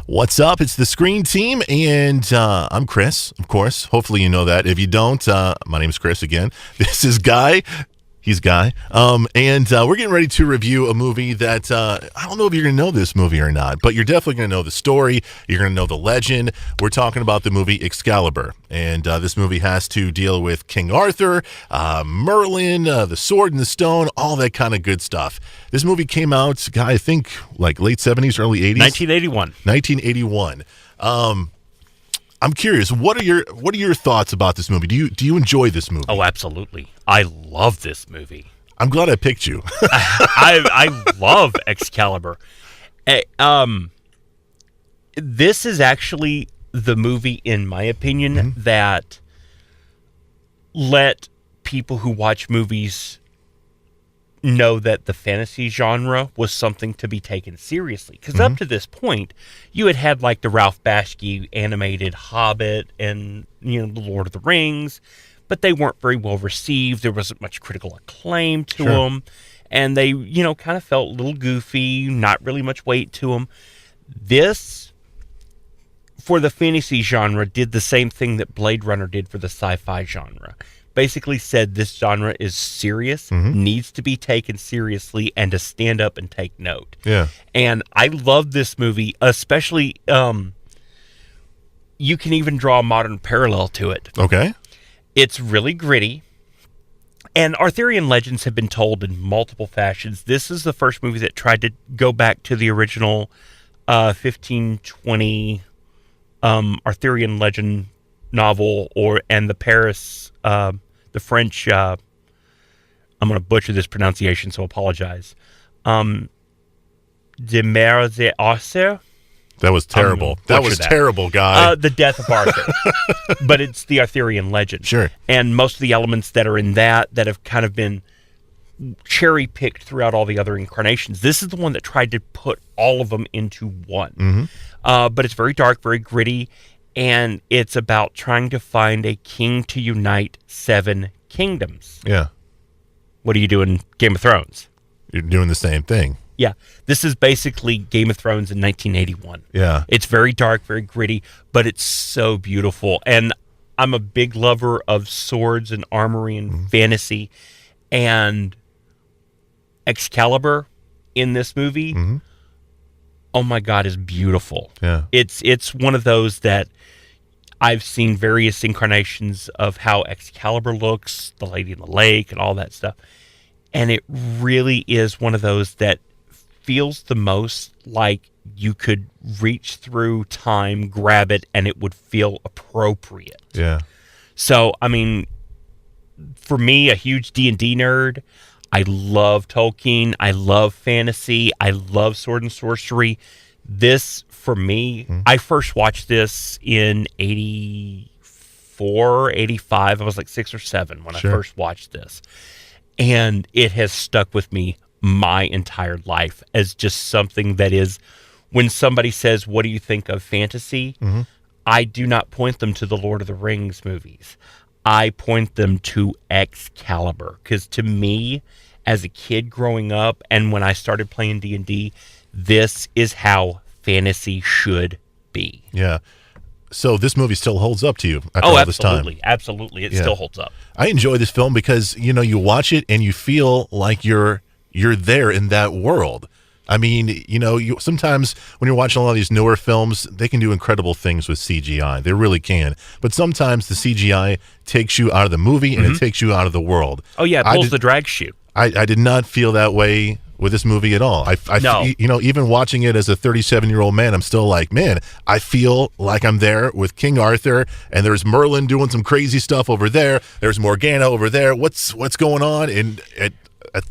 What's up? It's the Screen Team, and I'm Chris, of course. Hopefully you know that. If you don't, my name is Chris again. This is Guy. He's Guy. And we're getting ready to review a movie that I don't know if you're going to know this movie or not, but you're definitely going to know the story. You're going to know the legend. We're talking about the movie Excalibur. And this movie has to deal with King Arthur, Merlin, the sword and the stone, all that kind of good stuff. This movie came out, Guy, I think like late 70s, early 80s? 1981. 1981. I'm curious, what are your thoughts about this movie? Do you enjoy this movie? Oh, absolutely. I love this movie. I'm glad I picked you. I love Excalibur. This is actually the movie, in my opinion, that let people who watch movies know that the fantasy genre was something to be taken seriously. Because up to this point, you had like the Ralph Bakshi animated Hobbit and, the Lord of the Rings, but they weren't very well received. There wasn't much critical acclaim to them. And they, kind of felt a little goofy, not really much weight to them. This, for the fantasy genre, did the same thing that Blade Runner did for the sci-fi genre. Basically said this genre is serious, needs to be taken seriously, and to stand up and take note. Yeah. And I love this movie, especially, you can even draw a modern parallel to it. Okay. It's really gritty, and Arthurian legends have been told in multiple fashions. This is the first movie that tried to go back to the original 1520 Arthurian legend novel, and the Paris, the French, I'm going to butcher this pronunciation, so apologize. De Mer de Arthur. That was terrible. That was terrible, Guy. The Death of Arthur. But it's the Arthurian legend. Sure. And most of the elements that are in that have kind of been cherry-picked throughout all the other incarnations. This is the one that tried to put all of them into one. But it's very dark, very gritty, and it's about trying to find a king to unite 7 kingdoms. Yeah. What do you do in Game of Thrones? You're doing the same thing. Yeah. This is basically Game of Thrones in 1981. Yeah. It's very dark, very gritty, but it's so beautiful. And I'm a big lover of swords and armory and fantasy. And Excalibur in this movie, oh my God, is beautiful. Yeah. It's one of those that I've seen various incarnations of how Excalibur looks, the Lady in the Lake and all that stuff. And it really is one of those that feels the most like you could reach through time, grab it, and it would feel appropriate. Yeah. So, I mean, for me, a huge D&D nerd, I love Tolkien, I love fantasy, I love sword and sorcery. This, for me, I first watched this in 84, 85. I was like 6 or 7 when I first watched this. And it has stuck with me my entire life as just something that is, when somebody says, what do you think of fantasy? I do not point them to the Lord of the Rings movies. I point them to Excalibur, because to me, as a kid growing up, and when I started playing D&D, this is how fantasy should be. Yeah. So this movie still holds up to you after all this time? Absolutely. It still holds up. I enjoy this film because, you watch it and you feel like you're there in that world. I mean, you sometimes when you're watching a lot of these newer films, they can do incredible things with CGI. They really can. But sometimes the CGI takes you out of the movie and it takes you out of the world. Oh, yeah, it pulls the drag chute. I did not feel that way with this movie at all. No. Even watching it as a 37-year-old man, I'm still like, man, I feel like I'm there with King Arthur, and there's Merlin doing some crazy stuff over there. There's Morgana over there. What's going on? And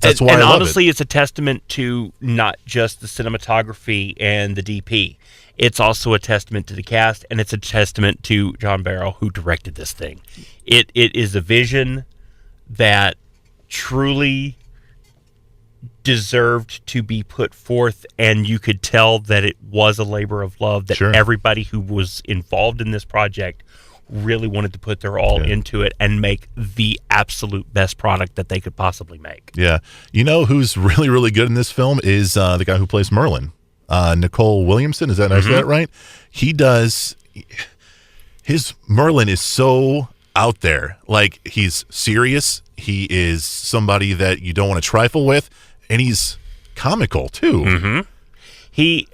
that's why I love honestly, it's a testament to not just the cinematography and the DP. It's also a testament to the cast, and it's a testament to John Barrow, who directed this thing. It is a vision that truly deserved to be put forth, and you could tell that it was a labor of love, that everybody who was involved in this project really wanted to put their all into it and make the absolute best product that they could possibly make. Yeah. You know who's really, really good in this film is the guy who plays Merlin. Nicole Williamson. Is that right? He does. His Merlin is so out there. Like, he's serious. He is somebody that you don't want to trifle with, and he's comical too. Mm-hmm. He,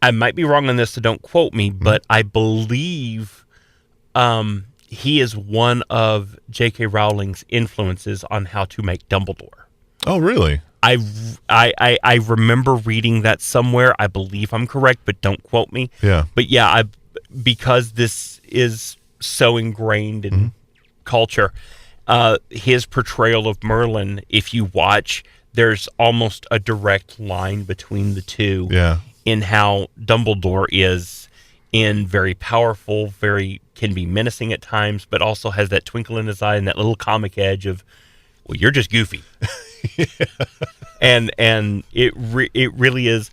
I might be wrong on this, so don't quote me, but I believe he is one of J.K. Rowling's influences on how to make Dumbledore. Oh, really? I remember reading that somewhere. I believe I'm correct, but don't quote me. Yeah. But yeah, because this is so ingrained in culture, his portrayal of Merlin, if you watch, there's almost a direct line between the two. Yeah. In how Dumbledore is in very powerful, can be menacing at times, but also has that twinkle in his eye and that little comic edge of, well, you're just goofy. Yeah. And it really is.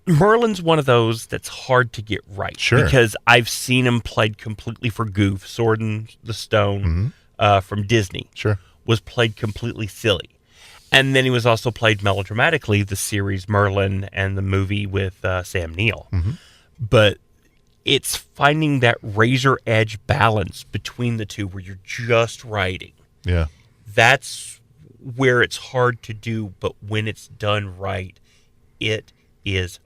Merlin's one of those that's hard to get right. Sure. Because I've seen him played completely for goof. Sword in the Stone from Disney was played completely silly. And then he was also played melodramatically, the series Merlin and the movie with Sam Neill. But it's finding that razor edge balance between the two where you're just writing. Yeah. That's where it's hard to do, but when it's done right, it is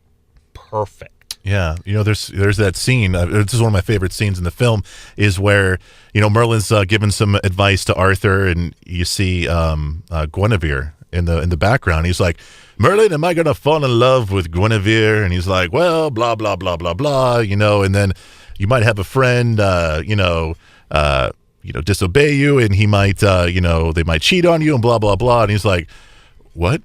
perfect. Yeah, there's that scene. This is one of my favorite scenes in the film. Is where Merlin's giving some advice to Arthur, and you see Guinevere in the background. He's like, Merlin, am I gonna fall in love with Guinevere? And he's like, well, blah blah blah blah blah. And then you might have a friend, disobey you, and he might, they might cheat on you, and blah blah blah. And he's like, what?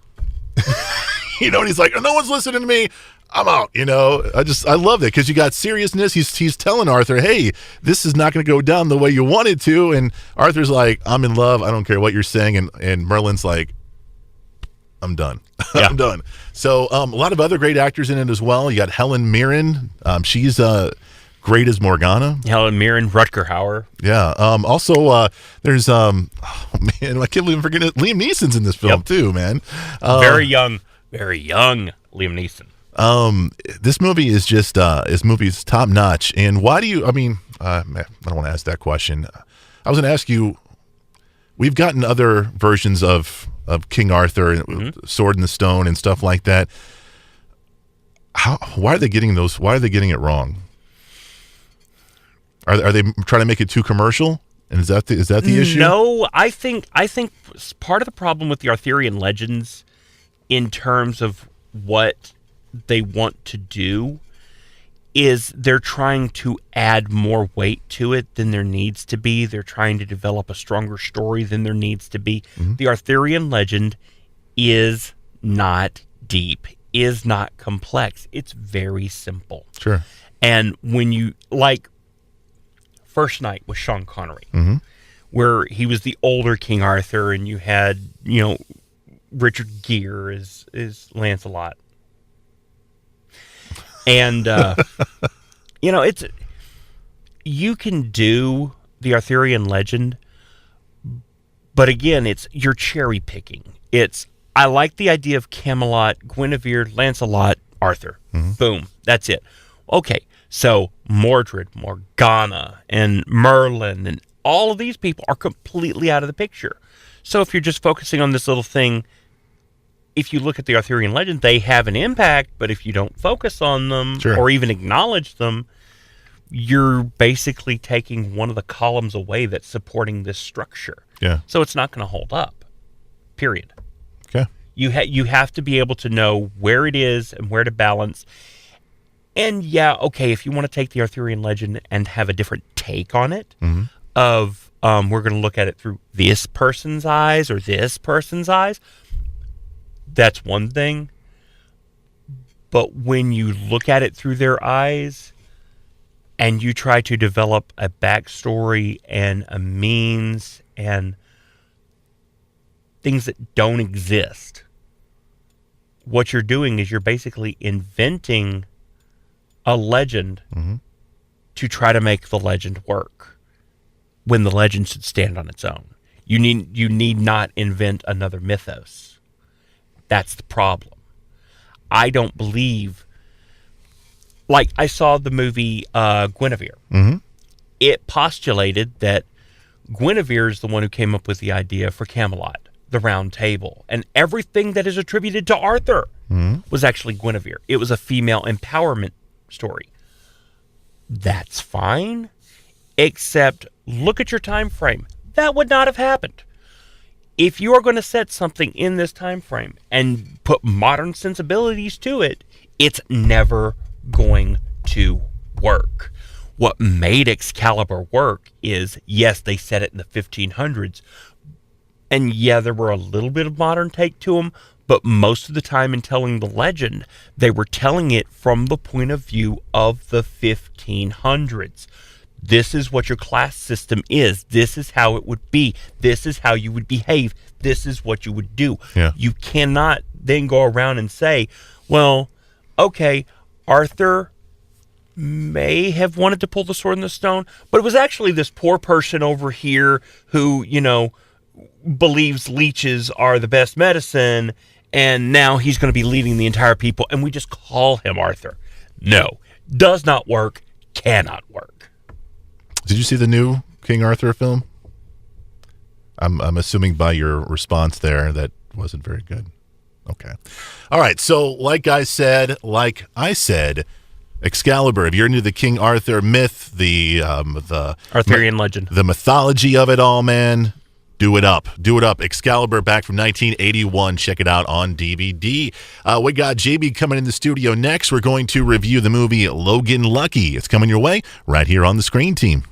And he's like, no one's listening to me. I'm out. I love that because you got seriousness. He's telling Arthur, hey, this is not going to go down the way you wanted to. And Arthur's like, I'm in love. I don't care what you're saying. And Merlin's like, I'm done. Yeah. I'm done. So a lot of other great actors in it as well. You got Helen Mirren. She's great as Morgana. Helen Mirren, Rutger Hauer. Yeah. Also, there's I can't believe I'm forgetting it. Liam Neeson's in this film too, man. Very young Liam Neeson. This movie is just movie's top notch. And why do you? I don't want to ask that question. I was going to ask you. We've gotten other versions of King Arthur, Sword in the Stone, and stuff like that. Why are they getting those? Why are they getting it wrong? Are they trying to make it too commercial? And is that the issue? No, I think part of the problem with the Arthurian legends, in terms of what they want to do, is they're trying to add more weight to it than there needs to be. They're trying to develop a stronger story than there needs to be. The Arthurian legend is not deep, is not complex. It's very simple. Sure. And when you, like First Night with Sean Connery, where he was the older King Arthur, and you had, Richard Gere is Lancelot. And, it's, you can do the Arthurian legend, but again, you're cherry picking. I like the idea of Camelot, Guinevere, Lancelot, Arthur. Boom. That's it. Okay. So Mordred, Morgana, and Merlin, and all of these people are completely out of the picture. So if you're just focusing on this little thing, if you look at the Arthurian legend, they have an impact, but if you don't focus on them or even acknowledge them, you're basically taking one of the columns away that's supporting this structure. Yeah. So it's not going to hold up, period. Okay. You have to be able to know where it is and where to balance. And if you want to take the Arthurian legend and have a different take on it, of we're going to look at it through this person's eyes or this person's eyes, that's one thing. But when you look at it through their eyes and you try to develop a backstory and a means and things that don't exist, what you're doing is you're basically inventing a legend to try to make the legend work when the legend should stand on its own. You need not invent another mythos. That's the problem. I don't believe... Like, I saw the movie Guinevere. Mm-hmm. It postulated that Guinevere is the one who came up with the idea for Camelot, the Round Table. And everything that is attributed to Arthur was actually Guinevere. It was a female empowerment story. That's fine, except look at your time frame. That would not have happened. If you are going to set something in this time frame and put modern sensibilities to it, it's never going to work. What made Excalibur work is, yes, they set it in the 1500s, and yeah, there were a little bit of modern take to them, but most of the time in telling the legend, they were telling it from the point of view of the 1500s. This is what your class system is. This is how it would be. This is how you would behave. This is what you would do. Yeah. You cannot then go around and say, well, okay, Arthur may have wanted to pull the sword in the stone, but it was actually this poor person over here who, believes leeches are the best medicine, and now he's going to be leading the entire people, and we just call him Arthur. No. Does not work. Cannot work. Did you see the new King Arthur film? I'm assuming by your response there that wasn't very good. Okay. All right. So like I said, Excalibur, if you're into the King Arthur myth, the Arthurian legend, the mythology of it all, man, do it up. Do it up. Excalibur, back from 1981. Check it out on DVD. We got JB coming in the studio next. We're going to review the movie Logan Lucky. It's coming your way right here on the Screen Team.